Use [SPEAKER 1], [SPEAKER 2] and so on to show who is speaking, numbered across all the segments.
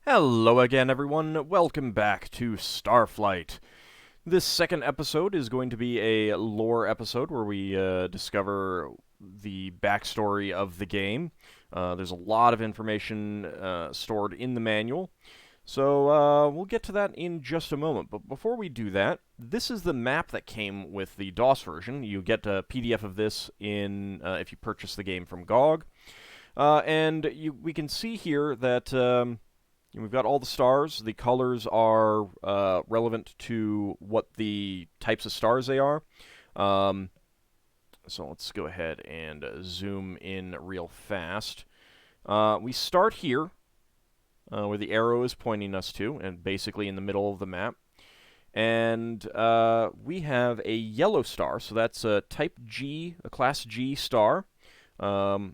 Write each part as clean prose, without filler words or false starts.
[SPEAKER 1] Hello again, everyone. Welcome back to Starflight. This second episode is going to be a lore episode where we discover the backstory of the game. There's a lot of information stored in the manual, so we'll get to that in just a moment. But before we do that, this is the map that came with the DOS version. You get a PDF of this in if you purchase the game from GOG, and we can see here that. We've got all the stars. The colors are relevant to what the types of stars they are. Um, so let's go ahead and zoom in real fast. We start here, where the arrow is pointing us to, and basically in the middle of the map. And we have a yellow star, so that's a type G, a class G star,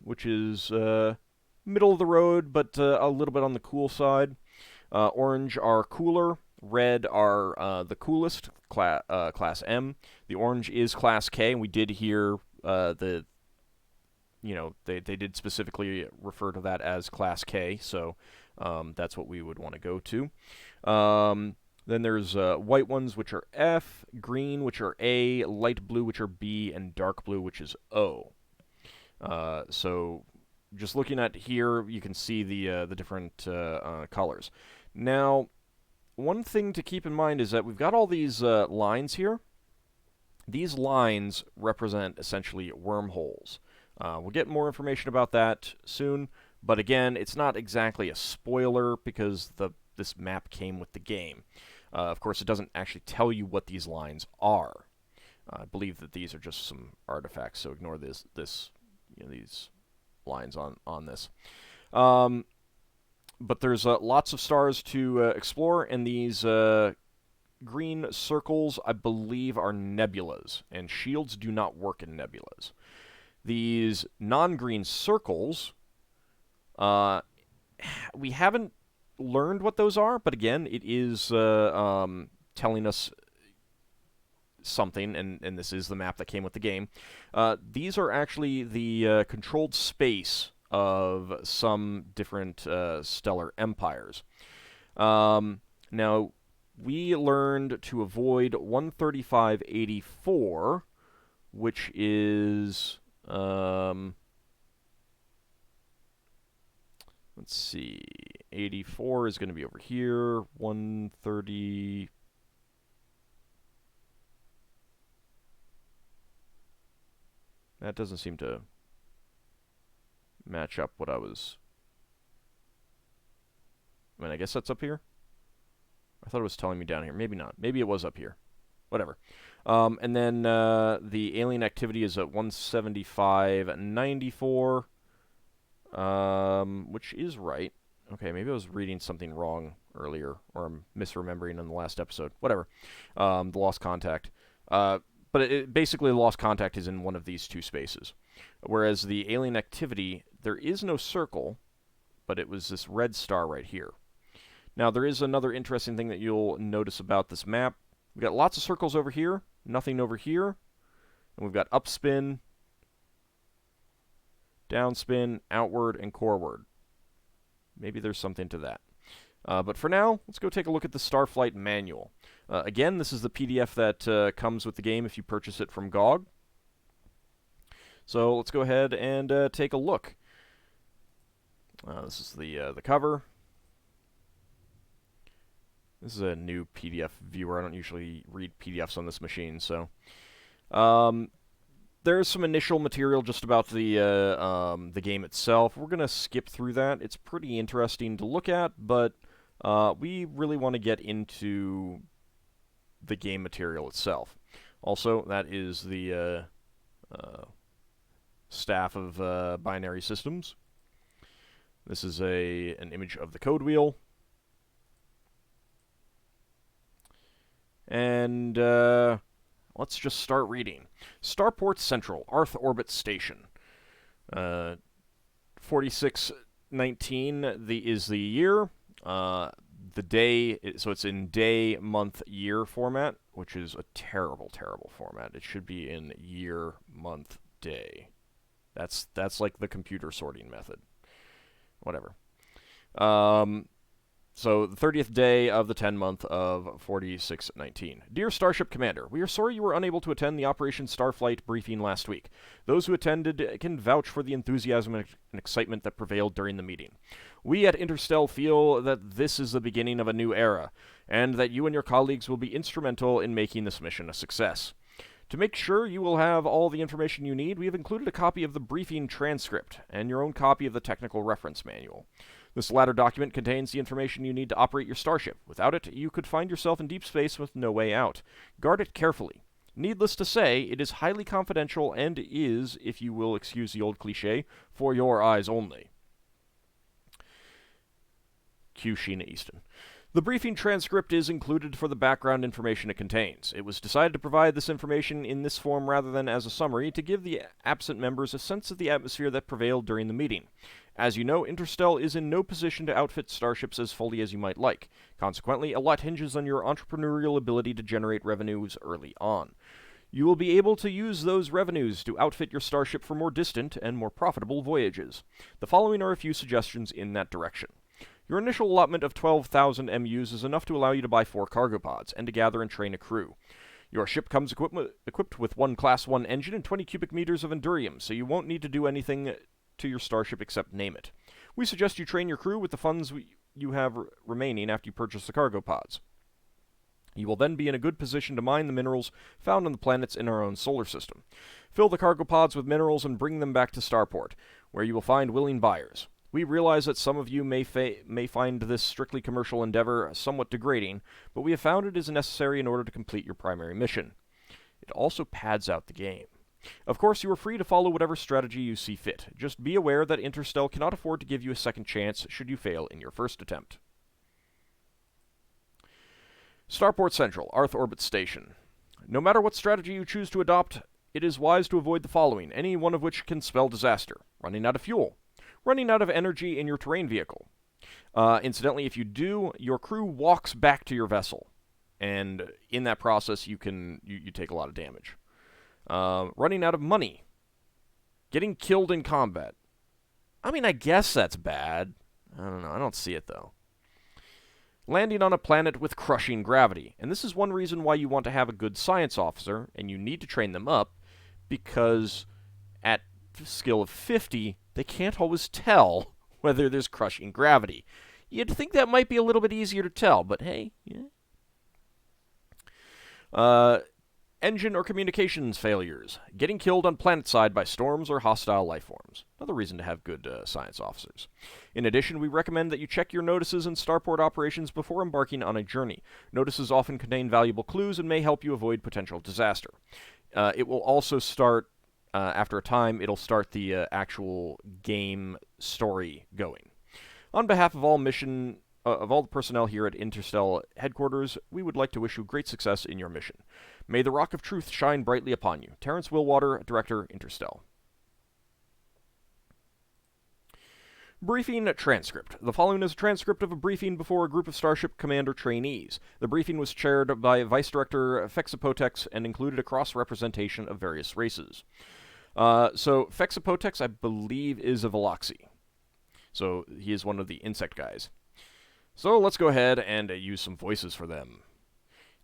[SPEAKER 1] which is middle of the road, but a little bit on the cool side. Orange are cooler. Red are the coolest, class M. The orange is class K, and we did hear they did specifically refer to that as class K, so that's what we would want to go to. Then there's white ones, which are F, green, which are A, light blue, which are B, and dark blue, which is O. So just looking at here, you can see the different colors. Now, one thing to keep in mind is that we've got all these lines here. These lines represent essentially wormholes. We'll get more information about that soon, but again, it's not exactly a spoiler because this map came with the game. Of course, it doesn't actually tell you what these lines are. I believe that these are just some artifacts, so ignore these lines on this. But there's lots of stars to explore, and these green circles, I believe, are nebulas, and shields do not work in nebulas. These non-green circles, we haven't learned what those are, but again, it is telling us something, and this is the map that came with the game. These are actually the controlled space of some different stellar empires. Now, we learned to avoid 13584, which is... let's see. 84 is going to be over here. 130... That doesn't seem to match up what I was... I mean, I guess that's up here? I thought it was telling me down here. Maybe not. Maybe it was up here. Whatever. And then the alien activity is at 175.94, which is right. Okay, maybe I was reading something wrong earlier, or I'm misremembering in the last episode. Whatever. The lost contact. But basically, the lost contact is in one of these two spaces. Whereas the alien activity, there is no circle, but it was this red star right here. Now, there is another interesting thing that you'll notice about this map. We've got lots of circles over here, nothing over here. And we've got upspin, downspin, outward, and coreward. Maybe there's something to that. But for now, let's go take a look at the Starflight manual. Again, this is the PDF that comes with the game if you purchase it from GOG. So let's go ahead and take a look. This is the cover. This is a new PDF viewer. I don't usually read PDFs on this machine, so there's some initial material just about the game itself. We're gonna skip through that. It's pretty interesting to look at, but we really want to get into the game material itself. Also, that is the staff of binary systems. This is an image of the code wheel. And let's just start reading. Starport Central, Arth Orbit Station. 4619 is the year. The day, so it's in day, month, year format, which is a terrible, terrible format. It should be in year, month, day. That's like the computer sorting method. Whatever. So, the 30th day of the 10-month of 4619. Dear Starship Commander, we are sorry you were unable to attend the Operation Starflight briefing last week. Those who attended can vouch for the enthusiasm and excitement that prevailed during the meeting. We at Insterstel feel that this is the beginning of a new era, and that you and your colleagues will be instrumental in making this mission a success. To make sure you will have all the information you need, we have included a copy of the briefing transcript and your own copy of the technical reference manual. This latter document contains the information you need to operate your starship. Without it, you could find yourself in deep space with no way out. Guard it carefully. Needless to say, it is highly confidential and is, if you will excuse the old cliché, for your eyes only. Q. Sheena Easton. The briefing transcript is included for the background information it contains. It was decided to provide this information in this form rather than as a summary to give the absent members a sense of the atmosphere that prevailed during the meeting. As you know, Insterstel is in no position to outfit starships as fully as you might like. Consequently, a lot hinges on your entrepreneurial ability to generate revenues early on. You will be able to use those revenues to outfit your starship for more distant and more profitable voyages. The following are a few suggestions in that direction. Your initial allotment of 12,000 MUs is enough to allow you to buy 4 cargo pods, and to gather and train a crew. Your ship comes equipped with one Class 1 engine and 20 cubic meters of Endurium, so you won't need to do anything to your starship except name it. We suggest you train your crew with the funds you have remaining after you purchase the cargo pods. You will then be in a good position to mine the minerals found on the planets in our own solar system. Fill the cargo pods with minerals and bring them back to Starport, where you will find willing buyers. We realize that some of you may find this strictly commercial endeavor somewhat degrading, but we have found it is necessary in order to complete your primary mission. It also pads out the game. Of course, you are free to follow whatever strategy you see fit. Just be aware that Interstel cannot afford to give you a second chance should you fail in your first attempt. Starport Central, Arth Orbit Station. No matter what strategy you choose to adopt, it is wise to avoid the following, any one of which can spell disaster. Running out of fuel. Running out of energy in your terrain vehicle. Incidentally, if you do, your crew walks back to your vessel, and in that process, you take a lot of damage. Running out of money. Getting killed in combat. I mean, I guess that's bad. I don't know. I don't see it, though. Landing on a planet with crushing gravity. And this is one reason why you want to have a good science officer, and you need to train them up, because at skill of 50, they can't always tell whether there's crushing gravity. You'd think that might be a little bit easier to tell, but hey, yeah. Engine or communications failures. Getting killed on planetside by storms or hostile life forms. Another reason to have good science officers. In addition, we recommend that you check your notices and starport operations before embarking on a journey. Notices often contain valuable clues and may help you avoid potential disaster. It will also start, after a time, it'll start the actual game story going. On behalf of all the personnel here at Interstel headquarters, we would like to wish you great success in your mission. May the Rock of Truth shine brightly upon you. Terrence Willwater, Director, Interstel. Briefing transcript. The following is a transcript of a briefing before a group of Starship Commander trainees. The briefing was chaired by Vice Director Fexapotex and included a cross-representation of various races. So Fexapotex, I believe, is a Veloxi. So he is one of the insect guys. So let's go ahead and use some voices for them.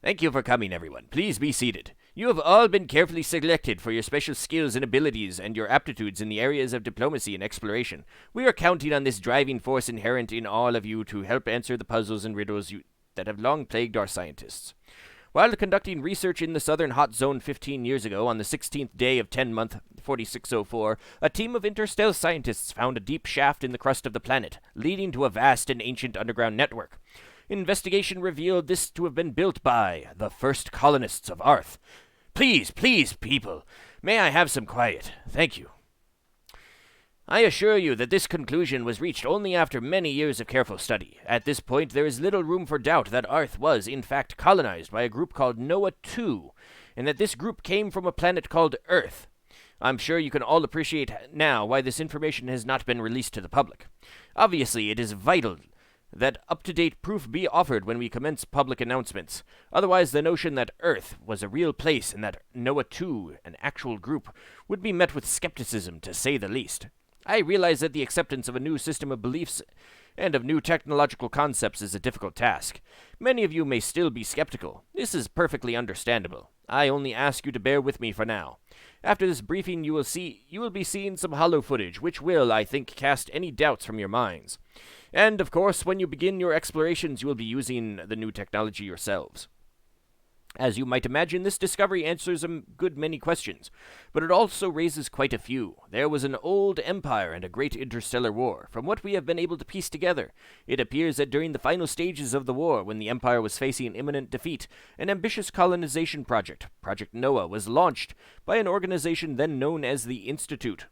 [SPEAKER 2] Thank you for coming, everyone. Please be seated. You have all been carefully selected for your special skills and abilities and your aptitudes in the areas of diplomacy and exploration. We are counting on this driving force inherent in all of you to help answer the puzzles and riddles that have long plagued our scientists. While conducting research in the southern hot zone 15 years ago, on the 16th day of 10-month 4604, a team of Interstel scientists found a deep shaft in the crust of the planet, leading to a vast and ancient underground network. Investigation revealed this to have been built by the first colonists of Arth. Please, people, may I have some quiet? Thank you. I assure you that this conclusion was reached only after many years of careful study. At this point, there is little room for doubt that Arth was, in fact, colonized by a group called Noah 2, and that this group came from a planet called Earth. I'm sure you can all appreciate now why this information has not been released to the public. Obviously, it is vital that up-to-date proof be offered when we commence public announcements. Otherwise, the notion that Earth was a real place and that Noah 2, an actual group, would be met with skepticism, to say the least. I realize that the acceptance of a new system of beliefs and of new technological concepts is a difficult task. Many of you may still be skeptical. This is perfectly understandable. I only ask you to bear with me for now. After this briefing, you will be seeing some hollow footage, which will, I think, cast any doubts from your minds. And, of course, when you begin your explorations, you will be using the new technology yourselves. As you might imagine, this discovery answers a good many questions, but it also raises quite a few. There was an old empire and a great interstellar war. From what we have been able to piece together, it appears that during the final stages of the war, when the empire was facing imminent defeat, an ambitious colonization project, Project Noah, was launched by an organization then known as the Institute.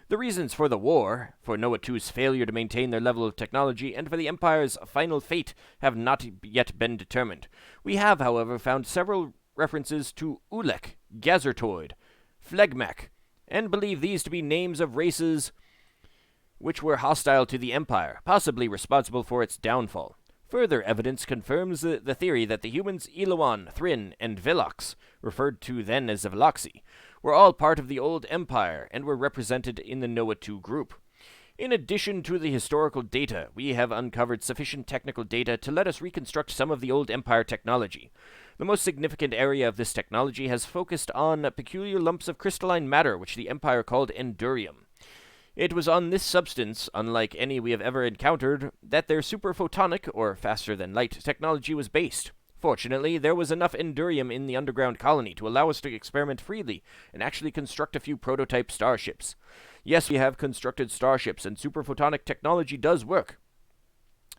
[SPEAKER 2] The reasons for the war, for Noah 2's failure to maintain their level of technology, and for the Empire's final fate have not yet been determined. We have, however, found several references to Ulek, Gazertoid, Phlegmac, and believe these to be names of races which were hostile to the Empire, possibly responsible for its downfall. Further evidence confirms the theory that the humans Eloan, Thrin, and Velox, referred to then as the Veloxi, were all part of the old empire and were represented in the Noah 2 group. In addition to the historical data, we have uncovered sufficient technical data to let us reconstruct some of the old empire technology. The most significant area of this technology has focused on peculiar lumps of crystalline matter which the empire called endurium. It was on this substance, unlike any we have ever encountered, that their superphotonic, or faster-than-light, technology was based. Fortunately, there was enough endurium in the underground colony to allow us to experiment freely and actually construct a few prototype starships. Yes, we have constructed starships, and superphotonic technology does work.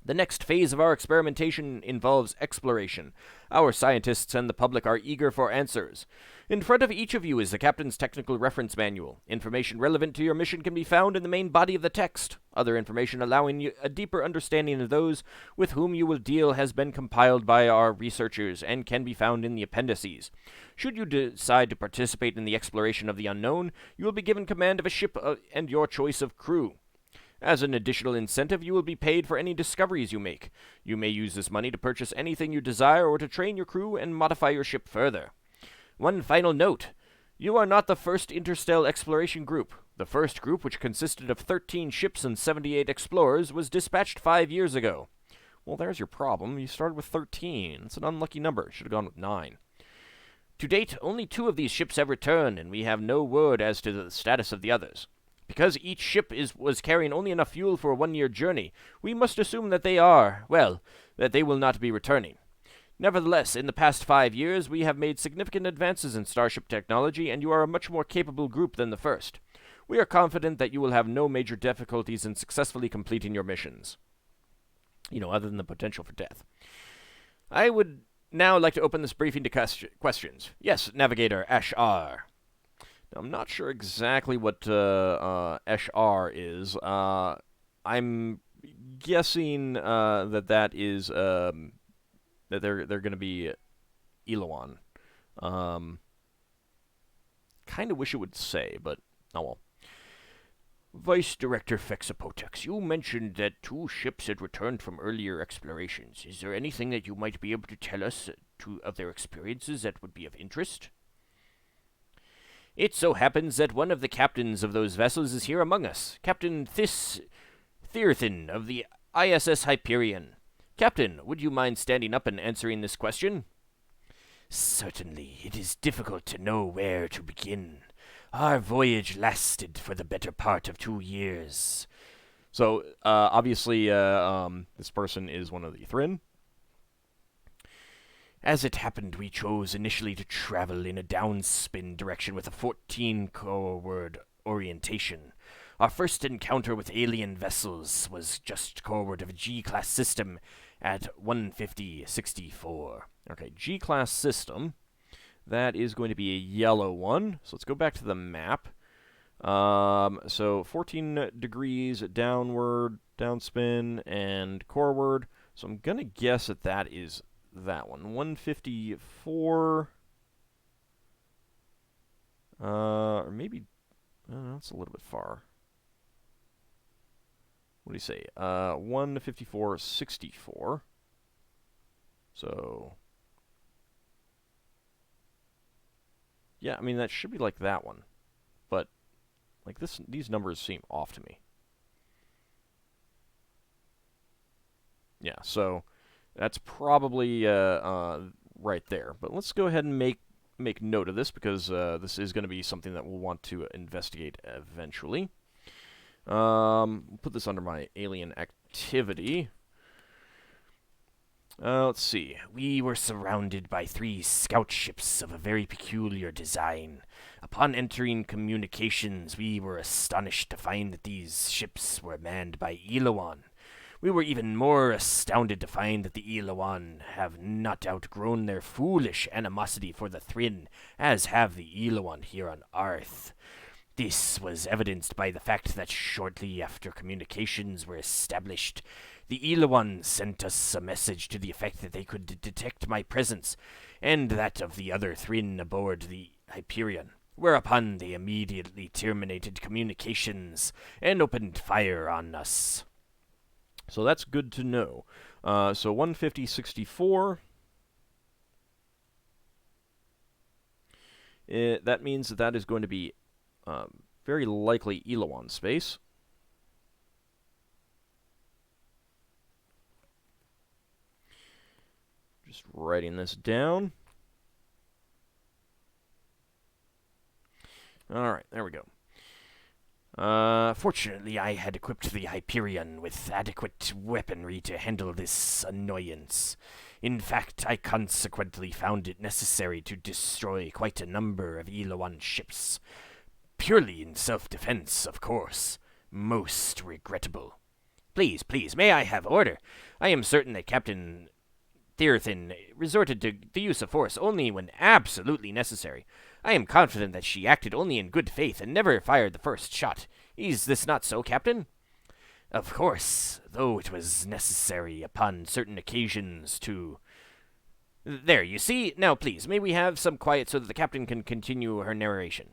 [SPEAKER 2] The next phase of our experimentation involves exploration. Our scientists and the public are eager for answers. In front of each of you is the Captain's Technical Reference Manual. Information relevant to your mission can be found in the main body of the text. Other information allowing you a deeper understanding of those with whom you will deal has been compiled by our researchers and can be found in the appendices. Should you decide to participate in the exploration of the unknown, you will be given command of a ship and your choice of crew. As an additional incentive, you will be paid for any discoveries you make. You may use this money to purchase anything you desire or to train your crew and modify your ship further. One final note. You are not the first Insterstel exploration group. The first group, which consisted of 13 ships and 78 explorers, was dispatched 5 years ago. Well, there's your problem. You started with 13. It's an unlucky number. Should have gone with 9. To date, only 2 of these ships have returned, and we have no word as to the status of the others. Because each ship was carrying only enough fuel for a 1-year journey, we must assume that that they will not be returning. Nevertheless, in the past 5 years, we have made significant advances in starship technology, and you are a much more capable group than the first. We are confident that you will have no major difficulties in successfully completing your missions. Other than the potential for death. I would now like to open this briefing to questions. Yes, Navigator Ashar. Now, I'm not sure exactly what Ashar is. I'm guessing that is that they're going to be Eloan. Kind of wish it would say, but oh well. Vice Director Fexapotex, you mentioned that 2 ships had returned from earlier explorations. Is there anything that you might be able to tell us of their experiences that would be of interest? It so happens that one of the captains of those vessels is here among us, Captain Thirthin of the ISS Hyperion. Captain, would you mind standing up and answering this question? Certainly. It is difficult to know where to begin. Our voyage lasted for the better part of 2 years.
[SPEAKER 1] So, obviously, this person is one of the Thrin.
[SPEAKER 2] As it happened, we chose initially to travel in a downspin direction with a 14-forward orientation. Our first encounter with alien vessels was just forward of a G-class system at 150-64.
[SPEAKER 1] Okay, G-class system. That is going to be a yellow one. So let's go back to the map. So 14 degrees downward, downspin, and forward. So I'm going to guess that is that one. 154. Or maybe... that's a little bit far. What do you say? 154.64. So... yeah, I mean, that should be like that one. But, like, these numbers seem off to me. Yeah, so that's probably right there. But let's go ahead and make note of this, because this is going to be something that we'll want to investigate eventually. We'll put this under my alien activity. Let's see.
[SPEAKER 2] We were surrounded by 3 scout ships of a very peculiar design. Upon entering communications, we were astonished to find that these ships were manned by Elawan. We were even more astounded to find that the Elawan have not outgrown their foolish animosity for the Thrinn, as have the Elawan here on Earth. This was evidenced by the fact that shortly after communications were established, the Elawan sent us a message to the effect that they could detect my presence and that of the other Thrinn aboard the Hyperion, whereupon they immediately terminated communications and opened fire on us.
[SPEAKER 1] So that's good to know. So 150-64. That means that is going to be very likely Elawan space. Just writing this down. Alright, there we go.
[SPEAKER 2] Fortunately, I had equipped the Hyperion with adequate weaponry to handle this annoyance. In fact, I consequently found it necessary to destroy quite a number of Elawan ships. Purely in self-defense, of course. Most regrettable. Please, may I have order? I am certain that Captain Therathin resorted to the use of force only when absolutely necessary. I am confident that she acted only in good faith and never fired the first shot. Is this not so, Captain? Of course, though it was necessary upon certain occasions to... There, you see? Now, please, may we have some quiet so that the captain can continue her narration?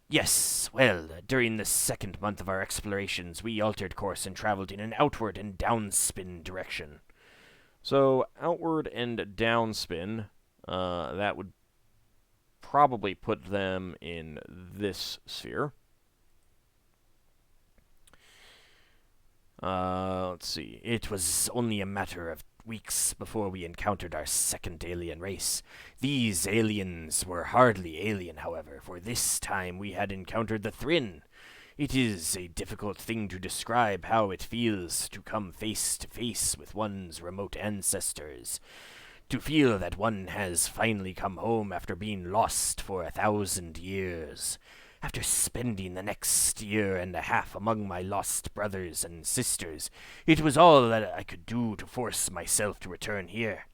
[SPEAKER 2] Yes, well, during the 2nd month of our explorations, we altered course and traveled in an outward and downspin direction.
[SPEAKER 1] So, outward and downspin, that would probably put them in this sphere. Let's see.
[SPEAKER 2] It was only a matter of weeks before we encountered our second alien race. These aliens were hardly alien, however, for this time we had encountered the Thrinn. It is a difficult thing to describe how it feels to come face to face with one's remote ancestors. To feel that one has finally come home after being lost for 1,000 years. After spending the next year and a half among my lost brothers and sisters, it was all that I could do to force myself to return here.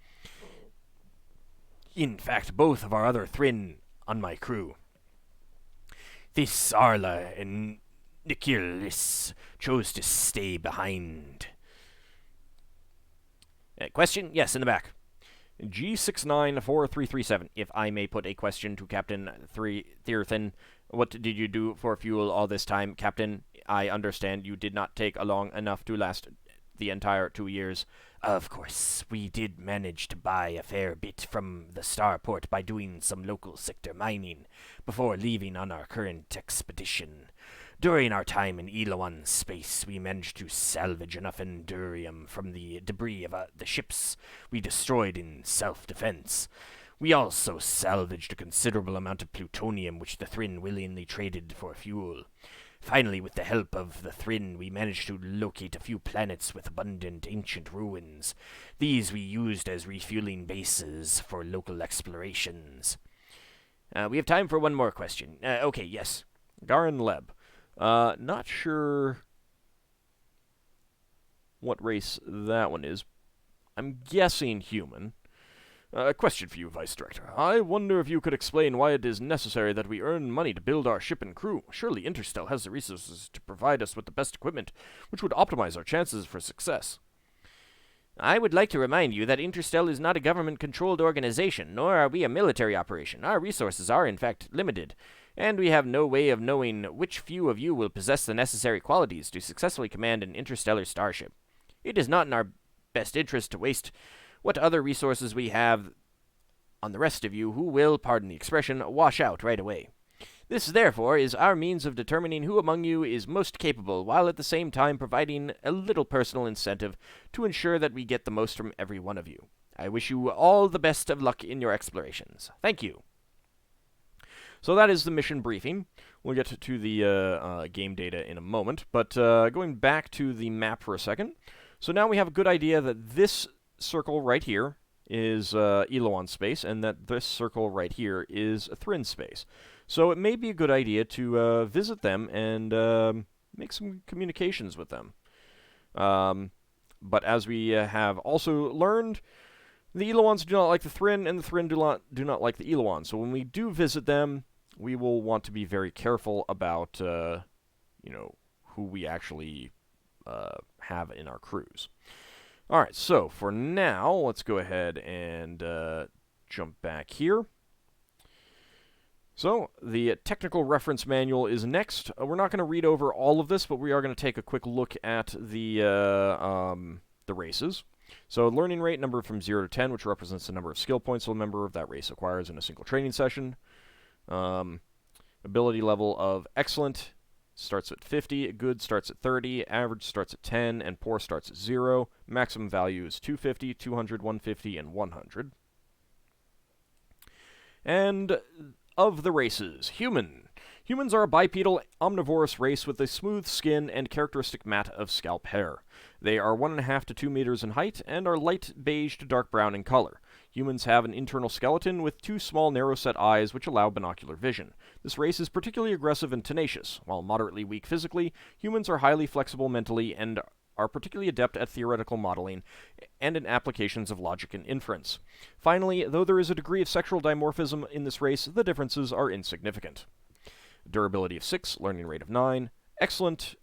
[SPEAKER 2] In fact, both of our other Thrinn on my crew, this Arla and Nikilis, chose to stay behind. Question? Yes, in the back.
[SPEAKER 1] G694337. If I may put a question to Captain Therathin, what did you do for fuel all this time, Captain? I understand you did not take along enough to last the entire 2 years.
[SPEAKER 2] Of course, we did manage to buy a fair bit from the starport by doing some local sector mining before leaving on our current expedition. During our time in Elawan space, we managed to salvage enough endurium from the debris of the ships we destroyed in self-defense. We also salvaged a considerable amount of plutonium which the Thrinn willingly traded for fuel. Finally, with the help of the Thrinn, we managed to locate a few planets with abundant ancient ruins. These we used as refueling bases for local explorations. We have time for one more question. Okay, yes.
[SPEAKER 1] Garin Leb. Not sure what race that one is. I'm guessing human. A question for you, Vice Director. I wonder if you could explain why it is necessary that we earn money to build our ship and crew. Surely Insterstel has the resources to provide us with the best equipment, which would optimize our chances for success.
[SPEAKER 2] I would like to remind you that Insterstel is not a government-controlled organization, nor are we a military operation. Our resources are, in fact, limited, and we have no way of knowing which few of you will possess the necessary qualities to successfully command an interstellar starship. It is not in our best interest to waste what other resources we have on the rest of you who will, pardon the expression, wash out right away. This, therefore, is our means of determining who among you is most capable, while at the same time providing a little personal incentive to ensure that we get the most from every one of you. I wish you all the best of luck in your explorations. Thank you. So that is the mission briefing. We'll get to the game data in a moment, but going back to the map for a second. So now we have a good idea that this circle right here is Eloan space, and that this circle right here is Thrin space. So it may be a good idea to visit them and make some communications with them. But as we have also learned, the Eloans do not like the Thrin, and the Thrin do not like the Eloans. So when we do visit them, we will want to be very careful about, who we actually have in our crews. All right, so for now, let's go ahead and jump back here. So, the technical reference manual is next. We're not going to read over all of this, but we are going to take a quick look at the races. So, learning rate, number from 0 to 10, which represents the number of skill points a member of that race acquires in a single training session. Ability level of excellent starts at 50, good starts at 30, average starts at 10, and poor starts at 0. Maximum value is 250, 200, 150, and 100. And of the races, human. Humans are a bipedal, omnivorous race with a smooth skin and characteristic mat of scalp hair. They are 1.5 to 2 meters in height and are light beige to dark brown in color. Humans have an internal skeleton with 2 small narrow-set eyes which allow binocular vision. This race is particularly aggressive and tenacious. While moderately weak physically, humans are highly flexible mentally and are particularly adept at theoretical modeling and in applications of logic and inference. Finally, though there is a degree of sexual dimorphism in this race, the differences are insignificant. Durability of 6, learning rate of 9, excellent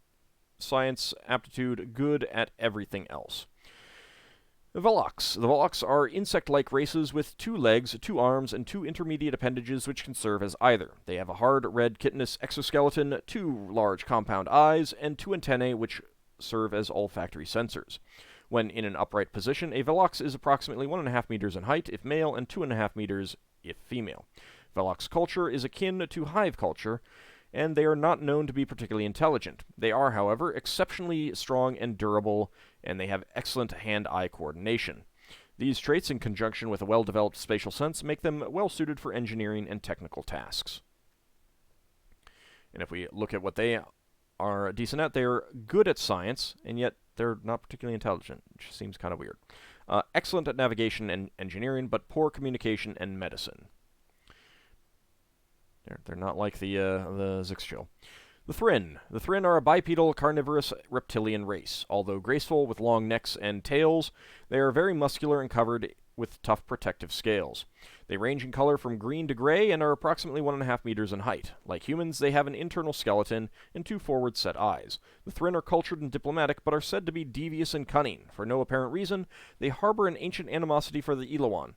[SPEAKER 2] science aptitude, good at everything else. Velox. The Velox are insect-like races with 2 legs, 2 arms, and 2 intermediate appendages which can serve as either. They have a hard, red, chitinous exoskeleton, 2 large compound eyes, and 2 antennae which serve as olfactory sensors. When in an upright position, a Velox is approximately 1.5 meters in height if male and 2.5 meters if female. Velox culture is akin to hive culture, and they are not known to be particularly intelligent. They are, however, exceptionally strong and durable, and they have excellent hand-eye coordination. These traits, in conjunction with a well-developed spatial sense, make them well-suited for engineering and technical tasks. And if we look at what they are decent at, they're good at science, and yet they're not particularly intelligent, which seems kind of weird. Excellent at navigation and engineering, but poor communication and medicine. They're not like the Zixchil. The Thrin. The Thrin are a bipedal, carnivorous reptilian race. Although graceful with long necks and tails, they are very muscular and covered with tough protective scales. They range in color from green to gray and are approximately 1.5 meters in height. Like humans, they have an internal skeleton and 2 forward-set eyes. The Thrin are cultured and diplomatic, but are said to be devious and cunning. For no apparent reason, they harbor an ancient animosity for the Eloan.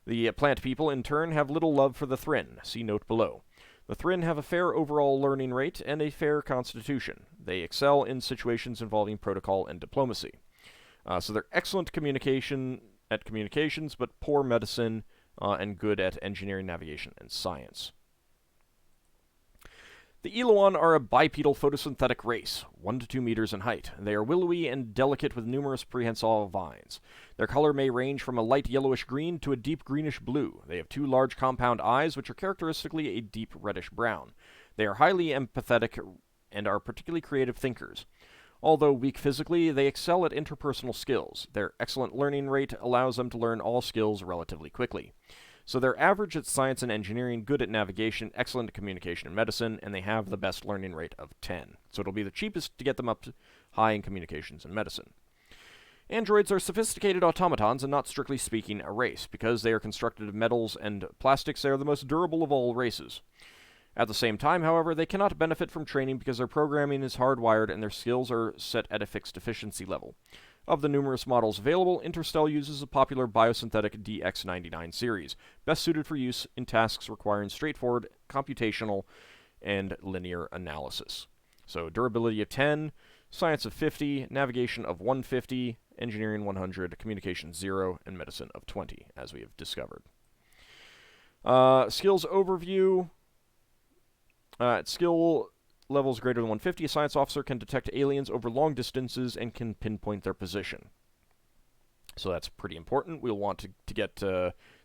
[SPEAKER 2] The plant people, in turn, have little love for the Thrin. See note below. The Thrin have a fair overall learning rate and a fair constitution. They excel in situations involving protocol and diplomacy. So they're excellent communications, but poor medicine and good at engineering, navigation, and science. The Eloan are a bipedal photosynthetic race, 1 to 2 meters in height. They are willowy and delicate with numerous prehensile vines. Their color may range from a light yellowish green to a deep greenish blue. They have 2 large compound eyes, which are characteristically a deep reddish brown. They are highly empathetic and are particularly creative thinkers. Although weak physically, they excel at interpersonal skills. Their excellent learning rate allows them to learn all skills relatively quickly. So they're average at science and engineering, good at navigation, excellent at communication and medicine, and they have the best learning rate of 10. So it'll be the cheapest to get them up high in communications and medicine. Androids are sophisticated automatons and not strictly speaking a race. Because they are constructed of metals and plastics, they are the most durable of all races. At the same time, however, they cannot benefit from training because their programming is hardwired and their skills are set at a fixed efficiency level. Of the numerous models available, Insterstel uses a popular biosynthetic DX99 series, best suited for use in tasks requiring straightforward computational and linear analysis. So durability of 10, science of 50, navigation of 150, engineering 100, communication 0, and medicine of 20, as we have discovered. Skills overview.
[SPEAKER 1] At skill levels greater than 150, a science officer can detect aliens over long distances and can pinpoint their position. So that's pretty important. We'll want to get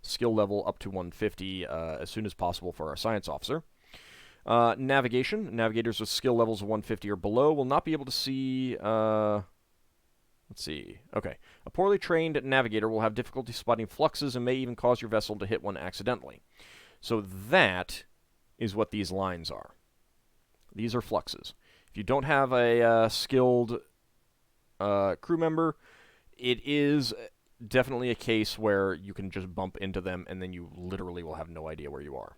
[SPEAKER 1] skill level up to 150 as soon as possible for our science officer. Navigation. Navigators with skill levels of 150 or below will not be able to see... let's see. Okay. A poorly trained navigator will have difficulty spotting fluxes and may even cause your vessel to hit one accidentally. So that is what these lines are. These are fluxes. If you don't have a skilled crew member, it is definitely a case where you can just bump into them and then you literally will have no idea where you are.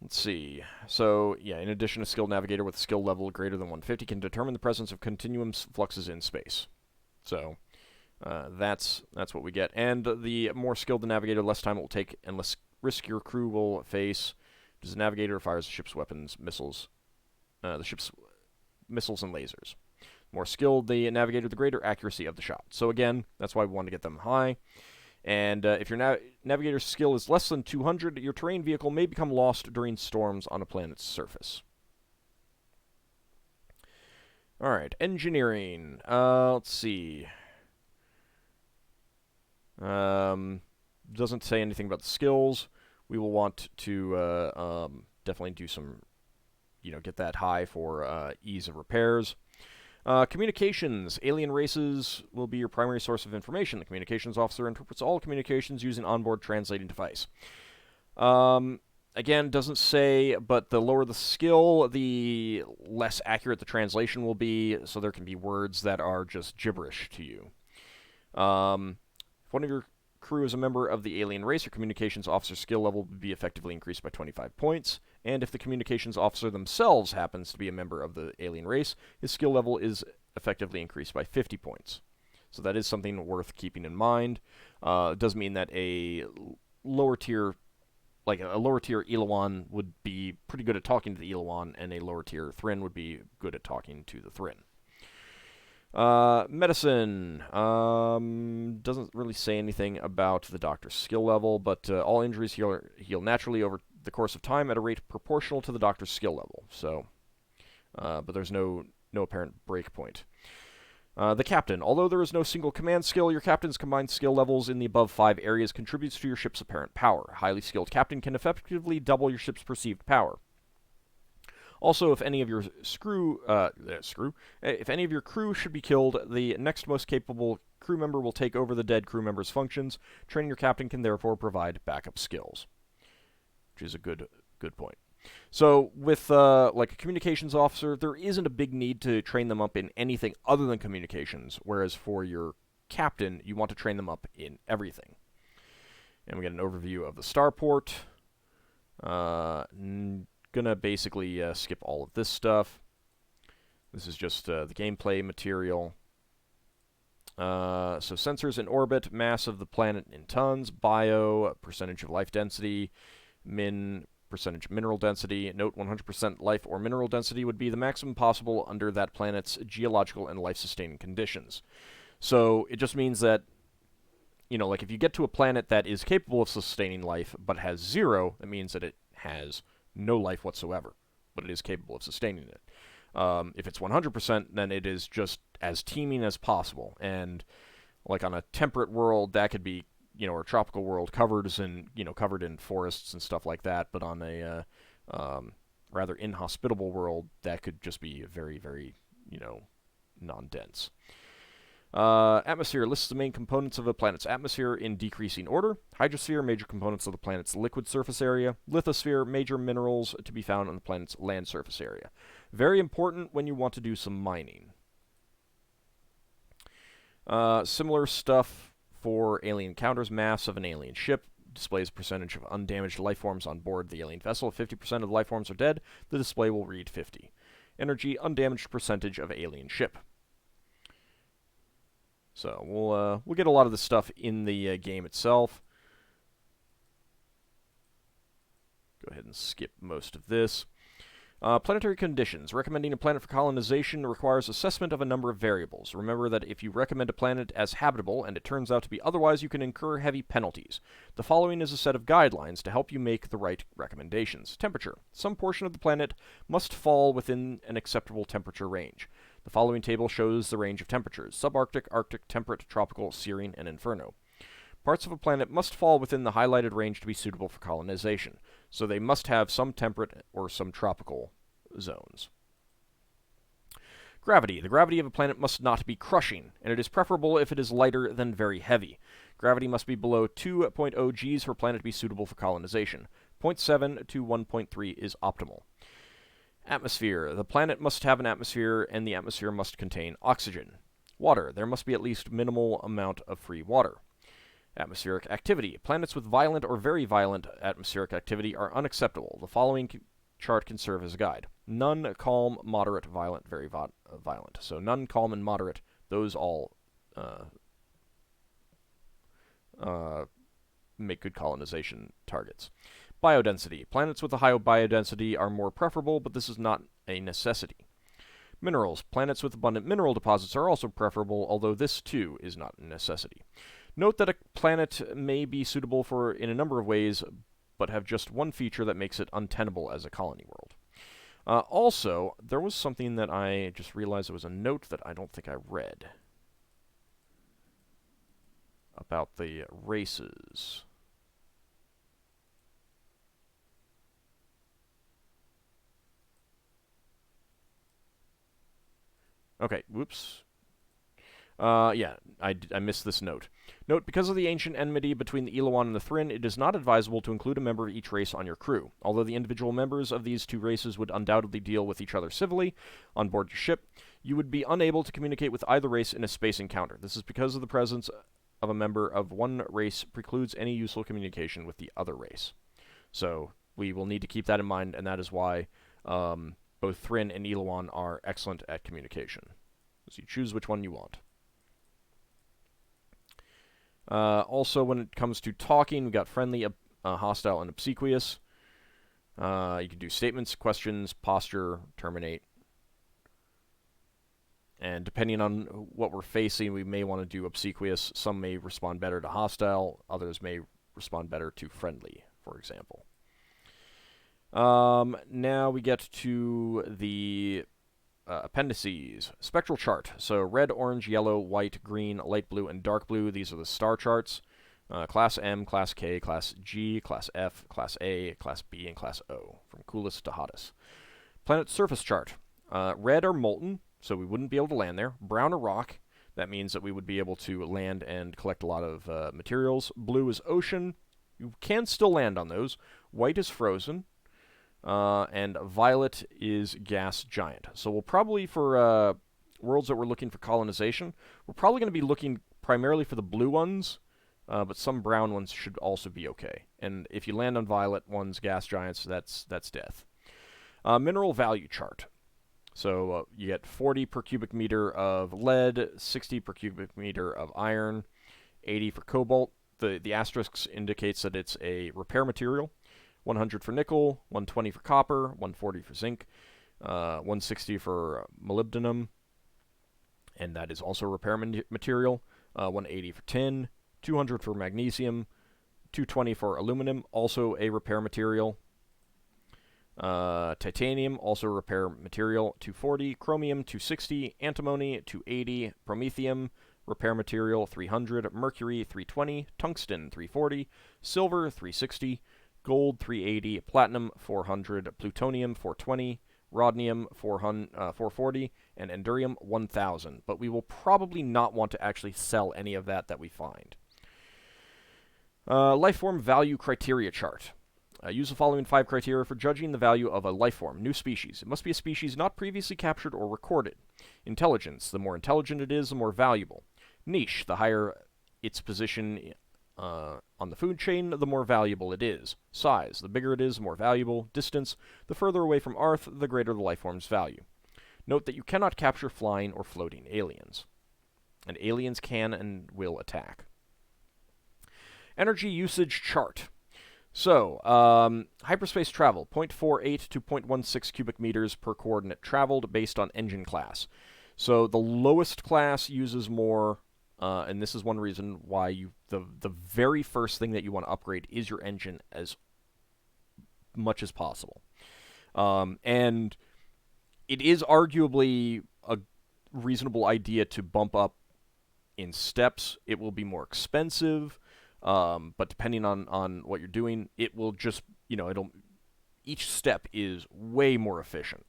[SPEAKER 1] Let's see. So, yeah, in addition, a skilled navigator with a skill level greater than 150 can determine the presence of continuum fluxes in space. So, that's what we get. And the more skilled the navigator, less time it will take and less risk your crew will face. Does the navigator fires the ship's weapons, missiles, and lasers. More skilled the navigator, the greater accuracy of the shot. So again, that's why we want to get them high. And if your navigator's skill is less than 200, your terrain vehicle may become lost during storms on a planet's surface. Alright, engineering. Let's see. Doesn't say anything about the skills. We will want to definitely do some, get that high for ease of repairs. Communications. Alien races will be your primary source of information. The communications officer interprets all communications using an onboard translating device. Again, doesn't say, but the lower the skill, the less accurate the translation will be, so there can be words that are just gibberish to you. If one of your crew is a member of the alien race, your communications officer's skill level will be effectively increased by 25 points. And if the communications officer themselves happens to be a member of the alien race, his skill level is effectively increased by 50 points. So that is something worth keeping in mind. It does mean that a lower tier Eloan would be pretty good at talking to the Eloan, and a lower tier Thryn would be good at talking to the Thryn. Medicine. Doesn't really say anything about the doctor's skill level, but all injuries heal naturally over the course of time at a rate proportional to the doctor's skill level. So, but there's no apparent break point. The captain. Although there is no single command skill, your captain's combined skill levels in the above 5 areas contributes to your ship's apparent power. A highly skilled captain can effectively double your ship's perceived power. Also, if any of your if any of your crew should be killed, the next most capable crew member will take over the dead crew member's functions. Training your captain can therefore provide backup skills, which is a good point. So, with like a communications officer, there isn't a big need to train them up in anything other than communications, whereas for your captain, you want to train them up in everything. And we get an overview of the starport. Gonna basically skip all of this stuff. This is just the gameplay material. So sensors in orbit, mass of the planet in tons, bio, percentage of life density, percentage mineral density. Note 100% life or mineral density would be the maximum possible under that planet's geological and life-sustaining conditions. So it just means that, like if you get to a planet that is capable of sustaining life but has 0, that means that it has no life whatsoever, but it is capable of sustaining it. If it's 100%, then it is just as teeming as possible. And like on a temperate world, that could be, or a tropical world covered in forests and stuff like that. But on a rather inhospitable world, that could just be very, very, non-dense. Atmosphere lists the main components of a planet's atmosphere in decreasing order. Hydrosphere, major components of the planet's liquid surface area. Lithosphere, major minerals to be found on the planet's land surface area. Very important when you want to do some mining. Similar stuff for alien encounters. Mass of an alien ship displays a percentage of undamaged life forms on board the alien vessel. If 50% of the life forms are dead, the display will read 50. Energy, undamaged percentage of alien ship. So we'll get a lot of this stuff in the game itself. Go ahead and skip most of this. Planetary conditions. Recommending a planet for colonization requires assessment of a number of variables. Remember that if you recommend a planet as habitable and it turns out to be otherwise, you can incur heavy penalties. The following is a set of guidelines to help you make the right recommendations. Temperature. Some portion of the planet must fall within an acceptable temperature range. The following table shows the range of temperatures: subarctic, arctic, temperate, tropical, serene, and inferno. Parts of a planet must fall within the highlighted range to be suitable for colonization, so they must have some temperate or some tropical zones. Gravity. The gravity of a planet must not be crushing, and it is preferable if it is lighter than very heavy. Gravity must be below 2.0 Gs for a planet to be suitable for colonization. 0.7 to 1.3 is optimal. Atmosphere. The planet must have an atmosphere, and the atmosphere must contain oxygen. Water. There must be at least minimal amount of free water. Atmospheric activity. Planets with violent or very violent atmospheric activity are unacceptable. The following chart can serve as a guide. None, calm, moderate, violent, very violent. So none, calm, and moderate, those all make good colonization targets. Biodensity. Planets with a high biodensity are more preferable, but this is not a necessity. Minerals. Planets with abundant mineral deposits are also preferable, although this too is not a necessity. Note that a planet may be suitable in a number of ways, but have just one feature that makes it untenable as a colony world. Also, there was something that I just realized. There was a note that I don't think I read about the races. Okay, whoops. Yeah, I missed this note. Note, because of the ancient enmity between the Eloan and the Thryn, it is not advisable to include a member of each race on your crew. Although the individual members of these two races would undoubtedly deal with each other civilly on board your ship, you would be unable to communicate with either race in a space encounter. This is because of the presence of a member of one race precludes any useful communication with the other race. So we will need to keep that in mind, and that is why both Thryn and Eloan are excellent at communication. So you choose which one you want. Also, when it comes to talking, we've got friendly, hostile, and obsequious. You can do statements, questions, posture, terminate. And depending on what we're facing, we may want to do obsequious. Some may respond better to hostile. Others may respond better to friendly, for example. Now we get to the appendices. Spectral chart. So red, orange, yellow, white, green, light blue, and dark blue. These are the star charts. Class M, Class K, Class G, Class F, Class A, Class B, and Class O, from coolest to hottest. Planet surface chart. Red are molten, so we wouldn't be able to land there. Brown are rock. That means that we would be able to land and collect a lot of materials. Blue is ocean. You can still land on those. White is frozen. And violet is gas giant. So we'll probably, for worlds that we're looking for colonization, we're probably going to be looking primarily for the blue ones, but some brown ones should also be okay. And if you land on violet ones, gas giants, that's death. Mineral value chart. So you get 40 per cubic meter of lead, 60 per cubic meter of iron, 80 for cobalt. The asterisk indicates that it's a repair material. 100 for nickel, 120 for copper, 140 for zinc, 160 for molybdenum, and that is also repair material, 180 for tin, 200 for magnesium, 220 for aluminum, also a repair material, titanium, also repair material, 240, chromium, 260, antimony, 280, promethium, repair material, 300, mercury, 320, tungsten, 340, silver, 360, gold 380, platinum 400, plutonium 420, rhodium 440, and endurium 1000. But we will probably not want to actually sell any of that we find. Lifeform value criteria chart. Use the following 5 criteria for judging the value of a lifeform. New species. It must be a species not previously captured or recorded. Intelligence. The more intelligent it is, the more valuable. Niche. The higher its position on the food chain, the more valuable it is. Size. The bigger it is, the more valuable. Distance. The further away from Earth, the greater the lifeform's value. Note that you cannot capture flying or floating aliens. And aliens can and will attack. Energy usage chart. So, hyperspace travel, 0.48 to 0.16 cubic meters per coordinate traveled based on engine class. So the lowest class uses more, and this is one reason why the very first thing that you want to upgrade is your engine as much as possible. And it is arguably a reasonable idea to bump up in steps. It will be more expensive, but depending on what you're doing, it will just, each step is way more efficient.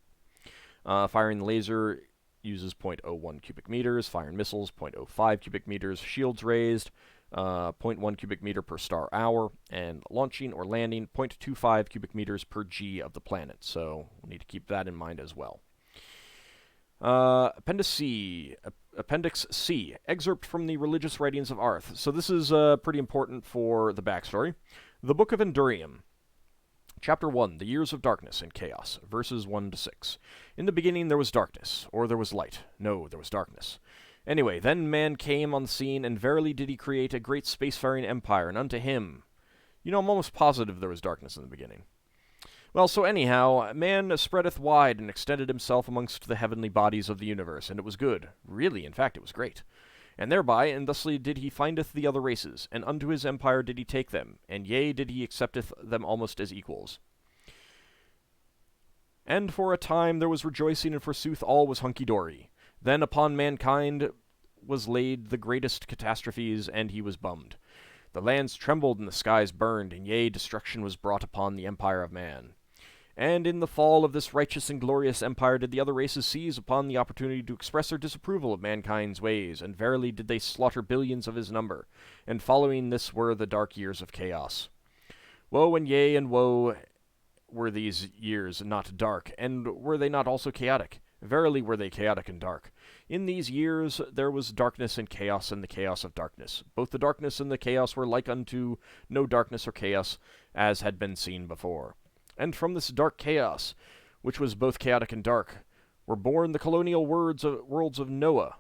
[SPEAKER 1] Firing the laser uses 0.01 cubic meters, firing missiles 0.05 cubic meters, shields raised 0.1 cubic meter per star hour, and launching or landing 0.25 cubic meters per G of the planet. So we'll need to keep that in mind as well. Appendix C, excerpt from the religious writings of Arth. So this is pretty important for the backstory. The Book of Endurium. Chapter 1, The Years of Darkness and Chaos, verses 1 to 6. In the beginning there was darkness, or there was light. No, there was darkness. Anyway, then man came on the scene, and verily did he create a great spacefaring empire, and unto him... I'm almost positive there was darkness in the beginning. Well, so anyhow, man spreadeth wide, and extended himself amongst the heavenly bodies of the universe, and it was good. Really, in fact, it was great. And thereby, and thusly did he findeth the other races, and unto his empire did he take them, and yea, did he accepteth them almost as equals. And for a time there was rejoicing, and forsooth all was hunky-dory. Then upon mankind was laid the greatest catastrophes, and he was bummed. The lands trembled, and the skies burned, and yea, destruction was brought upon the empire of man. And in the fall of this righteous and glorious empire did the other races seize upon the opportunity to express their disapproval of mankind's ways, and verily did they slaughter billions of his number, and following this were the dark years of chaos. Woe and yea and woe were these years not dark, and were they not also chaotic? Verily were they chaotic and dark. In these years there was darkness and chaos, and the chaos of darkness. Both the darkness and the chaos were like unto no darkness or chaos, as had been seen before. And from this dark chaos, which was both chaotic and dark, were born the colonial worlds of Noah,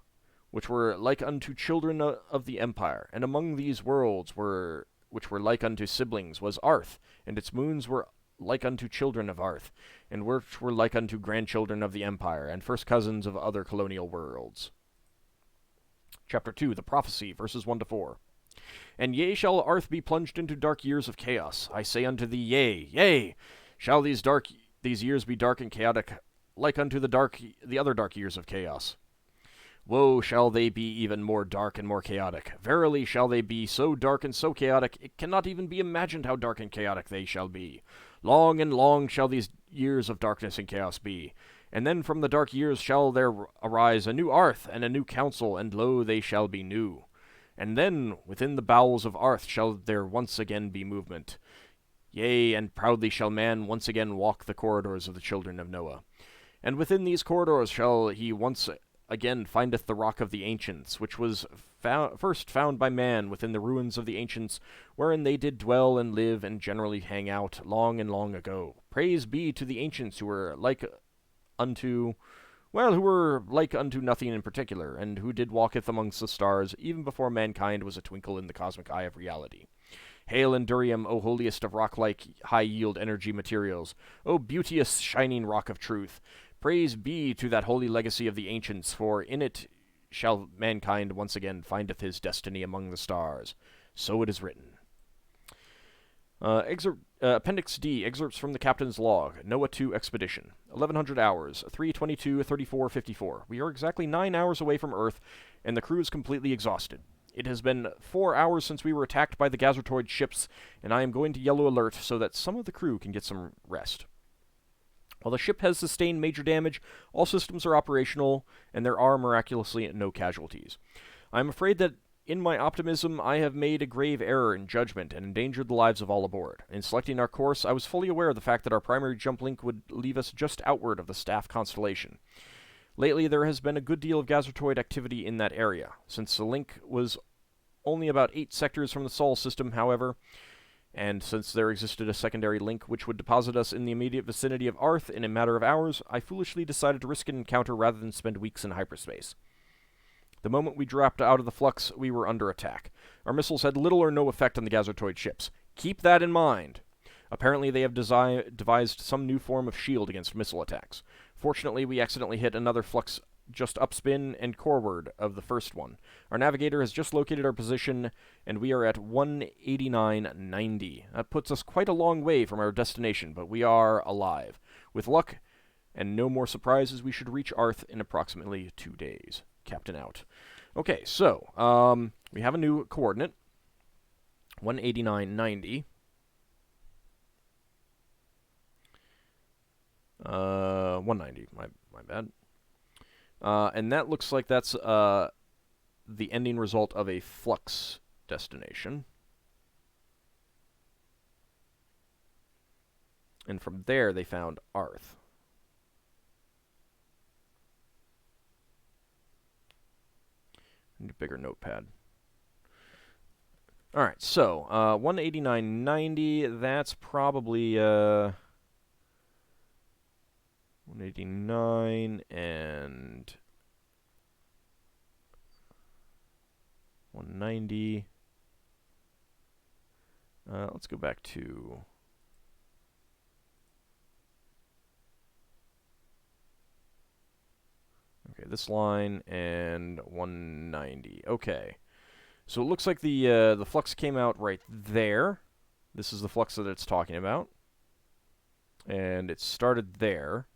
[SPEAKER 1] which were like unto children of the empire. And among these worlds which were like unto siblings was Arth, and its moons were like unto children of Arth, and which were like unto grandchildren of the empire, and first cousins of other colonial worlds. Chapter 2, The Prophecy, verses 1 to 4. And yea, shall Arth be plunged into dark years of chaos. I say unto thee, yea, yea. Shall these years be dark and chaotic, like unto the other dark years of chaos? Woe, shall they be even more dark and more chaotic. Verily shall they be so dark and so chaotic, it cannot even be imagined how dark and chaotic they shall be. Long and long shall these years of darkness and chaos be. And then from the dark years shall there arise a new Arth and a new council, and lo, they shall be new. And then within the bowels of Arth shall there once again be movement. Yea, and proudly shall man once again walk the corridors of the children of Noah. And within these corridors shall he once again findeth the rock of the ancients, which was first found by man within the ruins of the ancients, wherein they did dwell and live and generally hang out long and long ago. Praise be to the ancients who were like unto nothing in particular, and who did walketh amongst the stars, even before mankind was a twinkle in the cosmic eye of reality. Hail Endurium, O holiest of rock-like high-yield energy materials, O beauteous shining rock of truth. Praise be to that holy legacy of the ancients, for in it shall mankind once again findeth his destiny among the stars. So it is written. Appendix D, excerpts from the captain's log, Noah 2 expedition. 1100 hours, 3:22:34:54. We are exactly 9 hours away from Earth, and the crew is completely exhausted. It has been 4 hours since we were attacked by the Gazertoid ships, and I am going to yellow alert so that some of the crew can get some rest. While the ship has sustained major damage, all systems are operational, and there are miraculously no casualties. I am afraid that in my optimism I have made a grave error in judgment and endangered the lives of all aboard. In selecting our course, I was fully aware of the fact that our primary jump link would leave us just outward of the Staff constellation. Lately, there has been a good deal of Gazertoid activity in that area. Since the link was only about 8 sectors from the Sol system, however, and since there existed a secondary link which would deposit us in the immediate vicinity of Arth in a matter of hours, I foolishly decided to risk an encounter rather than spend weeks in hyperspace. The moment we dropped out of the flux, we were under attack. Our missiles had little or no effect on the Gazertoid ships. Keep that in mind. Apparently they have devised some new form of shield against missile attacks. Fortunately, we accidentally hit another flux just upspin and coreward of the first one. Our navigator has just located our position, and we are at 189.90. That puts us quite a long way from our destination, but we are alive. With luck and no more surprises, we should reach Arth in approximately 2 days. Captain out. Okay, so, we have a new coordinate. 189.90. 190, my bad. And that looks like that's the ending result of a flux destination. And from there, they found Arth. Need a bigger notepad. Alright, so, 189.90, that's probably, 189 and 190. Let's go back to... Okay, this line and 190. Okay. So it looks like the flux came out right there. This is the flux that it's talking about. And it started there,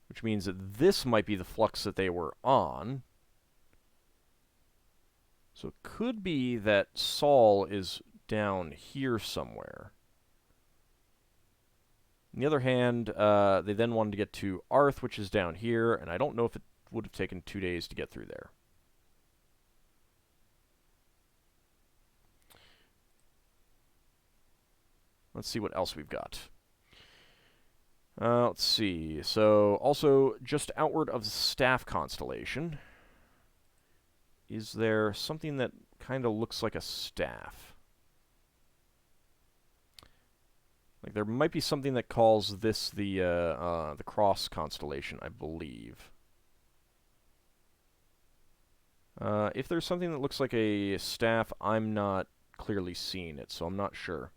[SPEAKER 1] which means that this might be the flux that they were on. So it could be that Sol is down here somewhere. On the other hand, they then wanted to get to Arth, which is down here, and I don't know if it would have taken 2 days to get through there. Let's see what else we've got. Let's see. So, also, just outward of the Staff constellation, is there something that kind of looks like a staff? Like, there might be something that calls this the Cross constellation, I believe. If there's something that looks like a staff, I'm not clearly seeing it, so I'm not sure.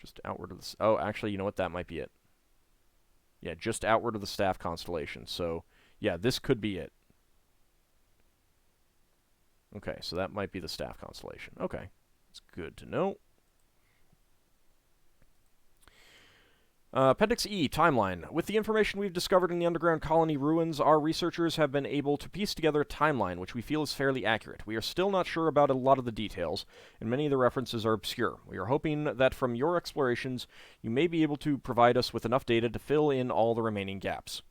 [SPEAKER 1] Just outward of the... Oh, actually, you know what? That might be it. Yeah, just outward of the Staff constellation. So, yeah, this could be it. Okay, so that might be the Staff constellation. Okay, that's good to know. Appendix E Timeline. With the information we've discovered in the underground colony ruins, our researchers have been able to piece together a timeline which we feel is fairly accurate. We are still not sure about a lot of the details, and many of the references are obscure. We are hoping that from your explorations, you may be able to provide us with enough data to fill in all the remaining gaps.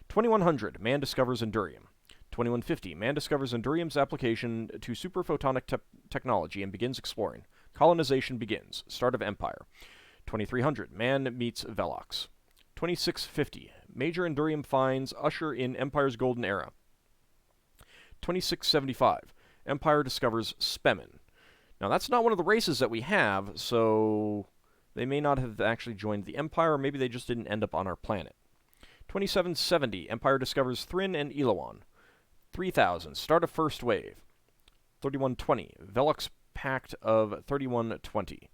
[SPEAKER 1] 2100, man discovers Endurium. 2150, man discovers Endurium's application to superphotonic technology and begins exploring. Colonization begins. Start of Empire. 2300, man meets Velox. 2650, major Endurium finds usher in Empire's golden era. 2675, Empire discovers Spemen. Now, that's not one of the races that we have, so they may not have actually joined the Empire, or maybe they just didn't end up on our planet. 2770, Empire discovers Thrin and Eloan. 3000, start of first wave. 3120, Velox Pact of 3120.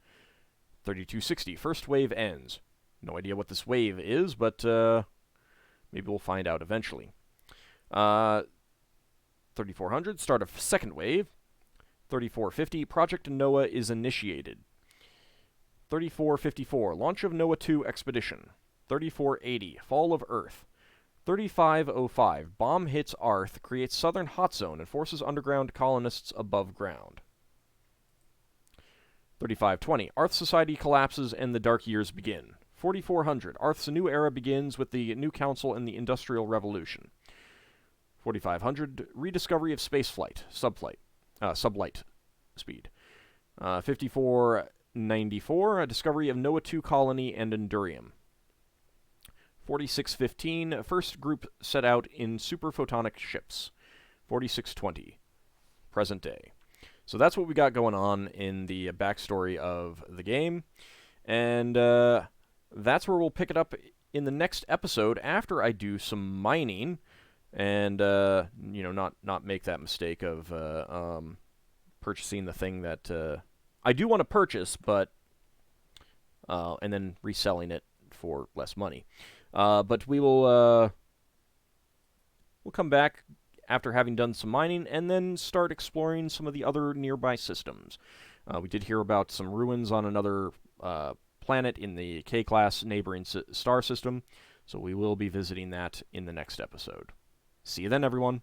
[SPEAKER 1] 3260, first wave ends. No idea what this wave is, but maybe we'll find out eventually. 3400, start of second wave. 3450, Project Noah is initiated. 3454, launch of Noah 2 expedition. 3480, fall of Earth. 3505, bomb hits Arth, creates southern hot zone, and forces underground colonists above ground. 3520, Arth society collapses and the dark years begin. 4400, Arth's new era begins with the new council and the Industrial Revolution. 4500, rediscovery of spaceflight, sublight speed. 5494, a discovery of Noah 2 colony and Endurium. 4615, first group set out in superphotonic ships. 4620, present day. So that's what we got going on in the backstory of the game. And that's where we'll pick it up in the next episode after I do some mining and, not make that mistake of purchasing the thing that I do want to purchase, but and then reselling it for less money. But we'll come back after having done some mining, and then start exploring some of the other nearby systems. We did hear about some ruins on another planet in the K-class neighboring star system, so we will be visiting that in the next episode. See you then, everyone.